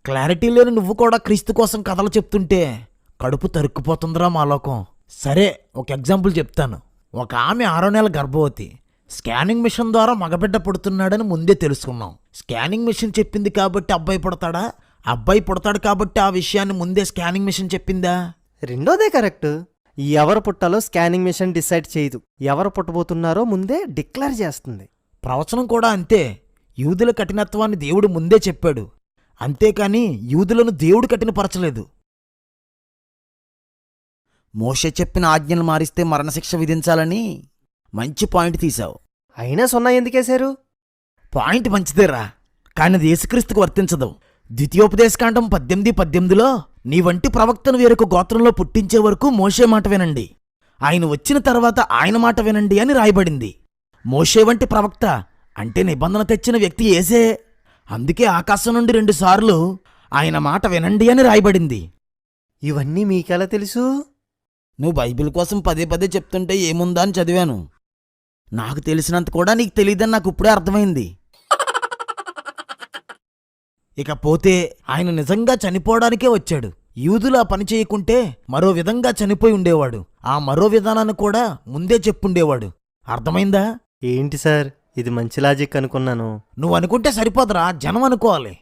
Clarity లేని నువ్వు కూడా క్రీస్తు కోసం కథలు చెప్తుంటే కడుపు తరుక్కుపోతుందిరా మా లోకం. సరే, ఒక ఎగ్జాంపుల్ చెప్తాను. ఒక ఆమె 6వ నెల గర్భవతి. స్కానింగ్ మిషన్ ద్వారా మగబిడ్డ పుడుతున్నాడని ముందే తెలుసుకున్నాం. స్కానింగ్ మిషన్ చెప్పింది కాబట్టి అబ్బాయి పుడతాడా? అబ్బాయి పుడతాడు కాబట్టి ఆ విషయాన్ని ముందే స్కానింగ్ మిషన్ చెప్పిందా? రెండోదే కరెక్ట్. ఎవరు పుట్టాలో స్కానింగ్ మిషన్ డిసైడ్ చేయదు. ఎవరు పుట్టబోతున్నారో ముందే డిక్లేర్ చేస్తుంది. ప్రవచనం కూడా అంతే. యూదుల కఠినత్వాన్ని దేవుడు ముందే చెప్పాడు, అంతేకాని యూదులను దేవుడు కఠినపరచలేదు. మోషే చెప్పిన ఆజ్ఞలు మారిస్తే మరణశిక్ష విధించాలని మంచి పాయింట్ తీశావు. అయినా 0 ఎందుకేశారు? పాయింట్ మంచిదేరా, కానీ అది యేసుక్రీస్తుకు వర్తించదు. ద్వితీయోపదేశకాండం 18:18లో నీ వంటి ప్రవక్తను వేరొక గోత్రంలో పుట్టించే వరకు మోషే మాట వినండి, ఆయన వచ్చిన తర్వాత ఆయన మాట వినండి అని రాయబడింది. మోషే వంటి ప్రవక్త అంటే నిబంధన తెచ్చిన వ్యక్తి యేసే. అందుకే ఆకాశం నుండి 2 సార్లు ఆయన మాట వినండి అని రాయబడింది. ఇవన్నీ మీకెలా తెలుసు? నువ్వు బైబిల్ కోసం పదే పదే చెప్తుంటే ఏముందా అని చదివాను. నాకు తెలిసినంత కూడా నీకు తెలియదని నాకు ఇప్పుడే అర్థమైంది. ఇకపోతే ఆయన నిజంగా చనిపోవడానికే వచ్చాడు. యూదులు ఆ పని చేయకుంటే మరో విధంగా చనిపోయి ఉండేవాడు. ఆ మరో విధానాన్ని కూడా ముందే చెప్పుండేవాడు. అర్థమైందా? ఏంటి సార్, ఇది మంచి లాజిక్ అనుకున్నాను. నువ్వు అనుకుంటే సరిపోదురా, జనం అనుకోవాలి.